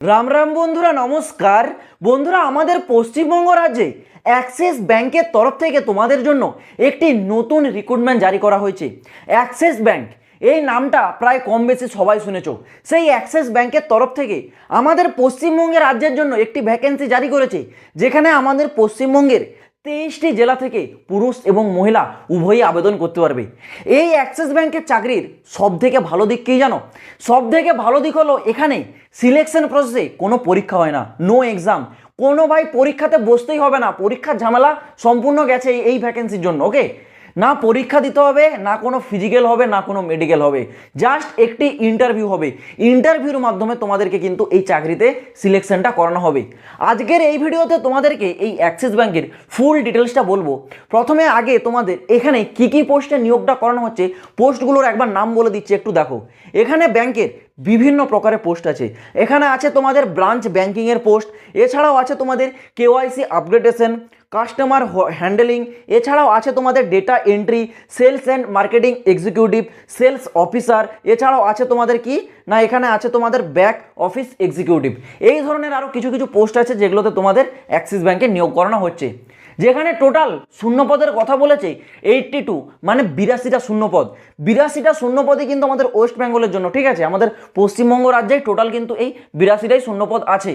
রাম রাম বন্ধুরা, নমস্কার। বন্ধুরা, আমাদের পশ্চিমবঙ্গ রাজ্যে অ্যাক্সিস ব্যাংকের তরফ থেকে তোমাদের জন্য একটি নতুন রিক্রুটমেন্ট জারি করা হয়েছে। অ্যাক্সিস ব্যাংক এই নামটা প্রায় কম বেশি সবাই শুনেছো। সেই অ্যাক্সিস ব্যাংকের তরফ থেকে আমাদের পশ্চিমবঙ্গের রাজ্যের জন্য একটি ভ্যাকেন্সি জারি করেছে, যেখানে আমাদের পশ্চিমবঙ্গের 23টি জেলা থেকে পুরুষ এবং মহিলা উভয়ই আবেদন করতে পারবে। এই অ্যাক্সিস ব্যাংকের চাকরির সব থেকে ভালো দিক কী জানো? সব থেকে ভালো দিক হলো এখানে সিলেকশন প্রসেসে কোনো পরীক্ষা হয় না, নো এক্সাম। কোনো ভাই পরীক্ষাতে বসতেই হবে না, পরীক্ষার ঝামেলা সম্পূর্ণ গেছে এই ভ্যাকেন্সির জন্য। ওকে, না পরীক্ষা দিতে হবে, না কোনো ফিজিক্যাল হবে, না কোনো মেডিকেল হবে, জাস্ট একটি ইন্টারভিউ হবে। ইন্টারভিউর মাধ্যমে তোমাদেরকে কিন্তু এই চাকরিতে সিলেকশনটা করানো হবে। আজকের এই ভিডিওতে তোমাদেরকে এই অ্যাক্সিস ব্যাংকের ফুল ডিটেলসটা বলবো। প্রথমে আগে তোমাদের এখানে কি কি পোস্টে নিয়োগটা করানো হচ্ছে, পোস্টগুলোর একবার নাম বলে দিচ্ছি, একটু দেখো। এখানে ব্যাংকের বিভিন্ন প্রকারের পোস্ট আছে। এখানে আছে তোমাদের ব্রাঞ্চ ব্যাংকিংয়ের পোস্ট, এছাড়াও আছে তোমাদের কেওয়াইসি আপগ্রেডেশন, কাস্টমার হ্যান্ডেলিং, এছাড়াও আছে তোমাদের data entry, sales and marketing executive, sales officer, এছাড়াও আছে তোমাদের কি না, এখানে আছে তোমাদের ব্যাক অফিস এক্সিকিউটিভ। এই ধরনের আরও কিছু কিছু পোস্ট আছে যেগুলোতে তোমাদের অ্যাক্সিস ব্যাংকে নিয়োগ করানো হচ্ছে। যেখানে টোটাল শূন্যপদের কথা বলেছে 82, মানে 82টা শূন্যপদ। 82টা শূন্যপদই কিন্তু আমাদের ওয়েস্ট বেঙ্গলের জন্য, ঠিক আছে? আমাদের পশ্চিমবঙ্গ রাজ্যে টোটাল কিন্তু এই 82টাই শূন্যপদ আছে।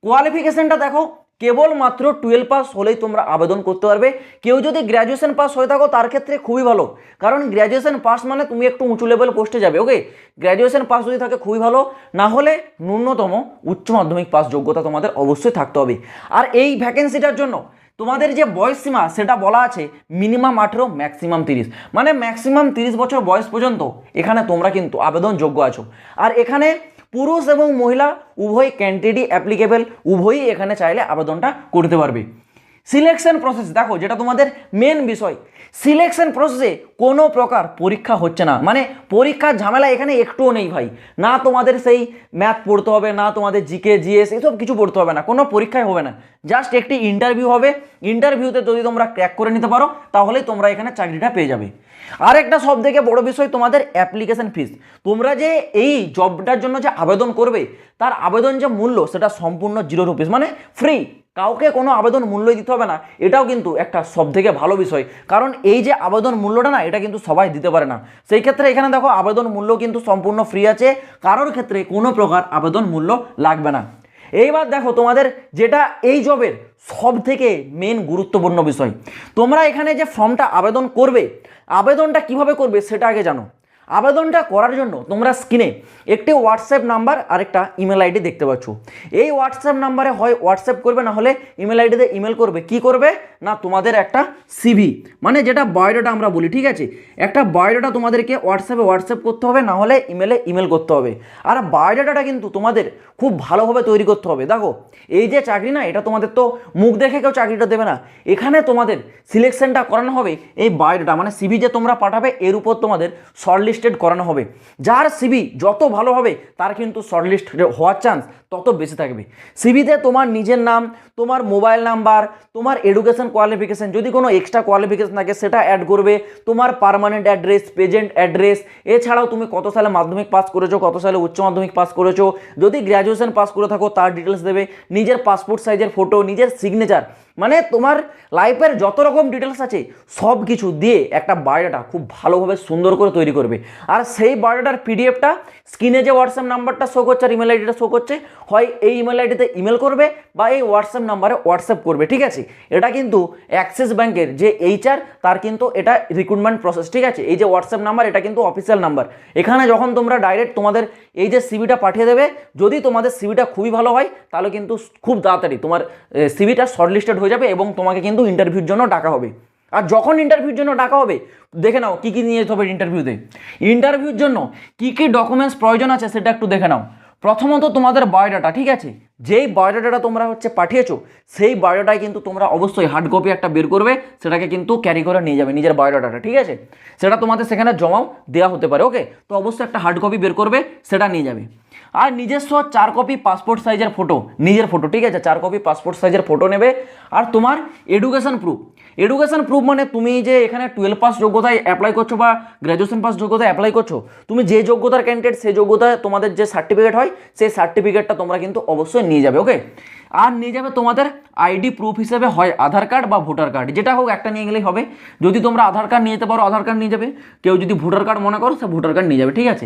কোয়ালিফিকেশনটা দেখো, কেবলমাত্র 12 পাস হলেই তোমরা আবেদন করতে পারবে। কেউ যদি গ্র্যাজুয়েশন পাস হয়ে থাকো তার ক্ষেত্রে খুবই ভালো, কারণ গ্র্যাজুয়েশন পাস মানে তুমি একটু উঁচু লেভেল পোস্টে যাবে। ওকে, গ্র্যাজুয়েশন পাস যদি থাকে খুবই ভালো, না হলে ন্যূনতম উচ্চ মাধ্যমিক পাস যোগ্যতা তোমাদের অবশ্যই থাকতে হবে। আর এই ভ্যাকেন্সিটার জন্য তোমাদের যে বয়স সীমা সেটা বলা আছে মিনিমাম 18, ম্যাক্সিমাম 30, মানে ম্যাক্সিমাম 30 বছর বয়স পর্যন্ত এখানে তোমরা কিন্তু আবেদন যোগ্য আছো। আর এখানে পুরুষ এবং মহিলা উভয় ক্যান্ডিডেটই অ্যাপ্লিকেবল, উভয়ই এখানে চাইলে আবেদনটা করতে পারবে। সিলেকশন প্রসেস দেখো, যেটা তোমাদের মেন বিষয়। সিলেকশন প্রসেসে কোনো প্রকার পরীক্ষা হচ্ছে না, মানে পরীক্ষার ঝামেলা এখানে একটুও নেই ভাই। না তোমাদের সেই ম্যাথ পড়তে হবে, না তোমাদের জিকে জিএস এসব কিছু পড়তে হবে না, কোনো পরীক্ষাই হবে না, জাস্ট একটি ইন্টারভিউ হবে। ইন্টারভিউতে যদি তোমরা ক্র্যাক করে নিতে পারো তাহলেই তোমরা এখানে চাকরিটা পেয়ে যাবে। আরেকটা সব থেকে বড় বিষয়, তোমাদের অ্যাপ্লিকেশন ফিস। তোমরা যে এই জবটার জন্য যে আবেদন করবে তার আবেদন যে মূল্য সেটা সম্পূর্ণ 0 রুপিস, মানে ফ্রি। কাউকে কোনো আবেদন মূল্যই দিতে হবে না। এটাও কিন্তু একটা সব থেকে ভালো বিষয়, কারণ এই যে আবেদন মূল্যটা না, এটা কিন্তু সবাই দিতে পারে না। সেই ক্ষেত্রে এখানে দেখো আবেদন মূল্য কিন্তু সম্পূর্ণ ফ্রি আছে, কারোর ক্ষেত্রে কোনো প্রকার আবেদন মূল্য লাগবে না। এইবার দেখো তোমাদের যেটা এই জবের সব থেকে মেন গুরুত্বপূর্ণ বিষয়, তোমরা এখানে যে ফর্মটা আবেদন করবে, আবেদনটা কিভাবে করবে সেটা আগে জানো। আবেদনটা করার জন্য তোমরা স্ক্রিনে একটি হোয়াটসঅ্যাপ নাম্বার আর একটা ইমেল আইডি দেখতে পাচ্ছ। এই হোয়াটসঅ্যাপ নাম্বারে হয় হোয়াটসঅ্যাপ করবে, না হলে ইমেল আইডিতে ইমেল করবে। কি করবে না, তোমাদের একটা সিভি, মানে যেটা বায়োডাটা আমরা বলি, ঠিক আছে? একটা বায়োডাটা তোমাদেরকে হোয়াটসঅ্যাপ করতে হবে, না হলে ইমেলে ইমেল করতে হবে। আর বায়োডাটাটা কিন্তু তোমাদের খুব ভালোভাবে তৈরি করতে হবে। দেখো, এই যে চাকরি না, এটা তোমাদের তো মুখ দেখে কেউ চাকরিটা দেবে না। এখানে তোমাদের সিলেকশনটা করানো হবে এই বায়োডাটা, মানে সিভি যে তোমরা পাঠাবে এর উপর তোমাদের শর্টলিস্টেড করানো হবে। যার সিভি যত ভালো হবে তার কিন্তু শর্টলিস্ট হওয়ার চান্স তত বেশি থাকবে। সিভিতে তোমার নিজের নাম, তোমার মোবাইল নাম্বার, তোমার এডুকেশন কোয়ালিফিকেশান, যদি কোনো এক্সট্রা কোয়ালিফিকেশান থাকে সেটা অ্যাড করবে, তোমার পার্মানেন্ট অ্যাড্রেস, প্রেজেন্ট অ্যাড্রেস, এছাড়াও তুমি কত সালে মাধ্যমিক পাস করেছো, কত সালে উচ্চ মাধ্যমিক পাস করেছো, যদি গ্র্যাজুয়েশন পাস করে থাকো তার ডিটেলস দেবে, নিজের পাসপোর্ট সাইজের ফটো, নিজের সিগনেচার, মানে তোমার লাইফের যত রকম ডিটেলস আছে সব কিছু দিয়ে একটা বায়োডাটা খুব ভালোভাবে সুন্দর করে তৈরি করবে। আর সেই বায়োডাটার পিডিএফটা স্ক্রিনে যে হোয়াটসঅ্যাপ নাম্বারটা শো করছে আর ইমেল আইডিটা শো করছে, হয় এই ইমেল আইডিতে ইমেল করবে বা এই হোয়াটসঅ্যাপ নাম্বারে হোয়াটসঅ্যাপ করবে, ঠিক আছে? এটা কিন্তু অ্যাক্সিস ব্যাংকের যে এইচআর তার কিন্তু এটা রিক্রুটমেন্ট প্রসেস, ঠিক আছে? এই যে হোয়াটসঅ্যাপ নাম্বার এটা কিন্তু অফিসিয়াল নাম্বার। এখানে যখন তোমরা ডাইরেক্ট তোমাদের এই যে সিভিটা পাঠিয়ে দেবে, যদি তোমাদের সিভিটা খুবই ভালো হয় তাহলে কিন্তু খুব তাড়াতাড়ি তোমার সিভিটা শর্টলিস্টেড হয়ে যাবে এবং তোমাকে কিন্তু ইন্টারভিউর জন্য ডাকা হবে। আর যখন ইন্টারভিউর জন্য ডাকা হবে, দেখে নাও কী কী নিয়ে যেতে হবে ইন্টারভিউতে। ইন্টারভিউর জন্য কী কী ডকুমেন্টস প্রয়োজন আছে সেটা একটু দেখে নাও। প্রথমত তোমাদের বায়োডাটা, ঠিক আছে? যেই বায়োডাটাটা তোমরা পাঠিয়েছো সেই বায়োডাটায় কিন্তু তোমরা অবশ্যই হার্ড কপি একটা বের করবে, সেটাকে কিন্তু ক্যারি করে নিয়ে যাবে নিজের বায়োডাটাটা, ঠিক আছে? সেটা তোমাদের সেখানে জমাও দেওয়া হতে পারে। ওকে, তো অবশ্যই একটা হার্ড কপি বের করবে, সেটা নিয়ে যাবে। আর নিজস্ব 4 কপি পাসপোর্ট সাইজের ফটো, নিজের ফটো, ঠিক আছে, 4 কপি পাসপোর্ট সাইজের ফটো নেবে। আর তোমার এডুকেশন প্রুফ মানে তুমি যে এখানে 12 পাস যোগ্যতায় অ্যাপ্লাই করছো বা গ্র্যাজুয়েশন পাস যোগ্যতায় অ্যাপ্লাই করছো, তুমি যে যোগ্যতার ক্যান্ডিডেট সেই যোগ্যতায় তোমাদের যে সার্টিফিকেট হয় সেই সার্টিফিকেটটা তোমরা কিন্তু অবশ্যই নিয়ে যাবে। ওকে, আর নিয়ে যাবে তোমাদের আইডি প্রুফ হিসেবে হয় আধার কার্ড বা ভোটার কার্ড, যেটা হোক একটা নিয়ে গেলেই হবে। যদি তোমরা আধার কার্ড নিয়ে যেতে পারো আধার কার্ড নিয়ে যাবে, কেউ যদি ভোটার কার্ড মনে করো সে ভোটার কার্ড নিয়ে যাবে, ঠিক আছে।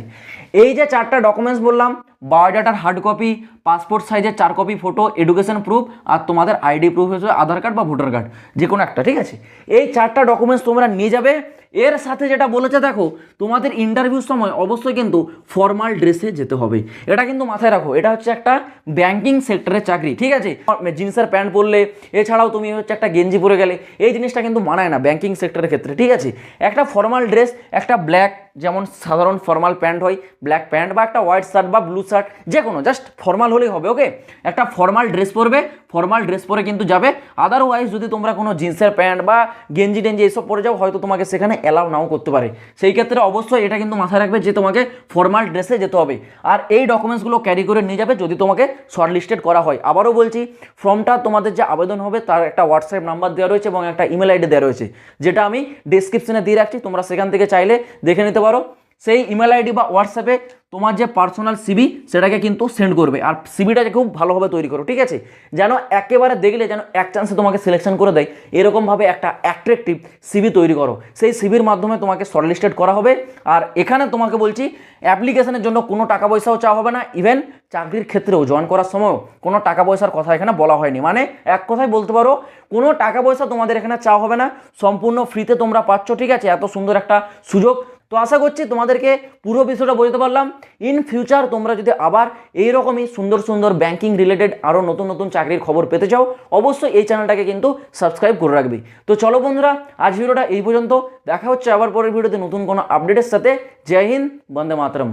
এই যে 4টা ডকুমেন্টস বললাম, বায়োডাটার হার্ড কপি, পাসপোর্ট সাইজের 4 কপি ফটো, এডুকেশন প্রুফ, আর তোমাদের আইডি প্রুফ হিসেবে আধার কার্ড বা ভোটার কার্ড, যে কোনো একটা, ঠিক আছে। এই 4টা ডকুমেন্টস তোমরা নিয়ে যাবে। এর সাথে যেটা বলেছে দেখো, তোমাদের ইন্টারভিউর সময় অবশ্যই কিন্তু ফর্মাল ড্রেসে যেতে হবে, এটা কিন্তু মাথায় রাখো। এটা হচ্ছে একটা ব্যাংকিং সেক্টরের চাকরি, ঠিক আছে। জিন্সের প্যান্ট পরলে, এছাড়াও তুমি হচ্ছে একটা গেঞ্জি পরে গেলে, এই জিনিসটা কিন্তু মানায় না ব্যাংকিং সেক্টরের ক্ষেত্রে, ঠিক আছে। একটা ফর্মাল ড্রেস, একটা ব্ল্যাক, যেমন সাধারণ ফর্মাল প্যান্ট হয় ব্ল্যাক প্যান্ট, বা একটা হোয়াইট শার্ট বা ব্লু শার্ট, যে কোনো জাস্ট ফর্মাল হলেই হবে। ওকে, একটা ফর্মাল ড্রেস পরবে, ফর্মাল ড্রেস পরে কিন্তু যাবে। আদারওয়াইজ যদি তোমরা কোনো জিন্সের প্যান্ট বা গেঞ্জি টেঞ্জি এইসব পরে যাও, হয়তো তোমাকে সেখানে অ্যালাউ নাও করতে পারে। সেই ক্ষেত্রে অবশ্যই এটা কিন্তু মাথায় রাখবে যে তোমাকে ফর্মাল ড্রেসে যেতে হবে। আর এই ডকুমেন্টসগুলো ক্যারি করে নিয়ে যাবে যদি তোমাকে শর্টলিস্টেড করা হয়। আবারও বলছি, ফর্মটা তোমাদের যে আবেদন হবে তার একটা হোয়াটসঅ্যাপ নাম্বার দেওয়া রয়েছে এবং একটা ইমেল আইডি দেওয়া রয়েছে, যেটা আমি ডিসক্রিপশনে দিয়ে রাখছি, তোমরা সেখান থেকে চাইলে দেখে নিতে পারো। সেই ইমেল আইডি বা হোয়াটসঅ্যাপে তোমার যে পার্সোনাল সিভি সেটাকে কিন্তু সেন্ড করবে। আর সিভিটা খুব ভালোভাবে তৈরি করো, ঠিক আছে, যেন একেবারে দেখলে যেন এক চান্সে তোমাকে সিলেকশন করে দেয়, এরকমভাবে একটা অ্যাট্রাকটিভ সিভি তৈরি করো। সেই সিভির মাধ্যমে তোমাকে শর্টলিস্টেড করা হবে। আর এখানে তোমাকে বলছি, অ্যাপ্লিকেশনের জন্য কোনো টাকা পয়সাও চাওয়া হবে না, ইভেন চাকরির ক্ষেত্রেও জয়েন করার সময়ও কোনো টাকা পয়সার কথা এখানে বলা হয়নি। মানে এক কথায় বলতে পারো, কোনো টাকা পয়সা তোমাদের এখানে চাওয়া হবে না, সম্পূর্ণ ফ্রিতে তোমরা পাচ্ছ, ঠিক আছে, এত সুন্দর একটা সুযোগ। তো আশা করছি তোমাদেরকে পুরো বিষয়টা বোঝাতে পারলাম। ইন ফিউচার তোমরা যদি আবার এইরকমই সুন্দর সুন্দর ব্যাংকিং রিলেটেড আরও নতুন নতুন চাকরির খবর পেতে চাও, অবশ্যই এই চ্যানেলটাকে কিন্তু সাবস্ক্রাইব করে রাখবে। তো চলো বন্ধুরা, আজ ভিডিওটা এই পর্যন্ত, দেখা হচ্ছে আবার পরের ভিডিওতে নতুন কোনো আপডেটের সাথে। জয় হিন্দ, বন্দে মাতরম।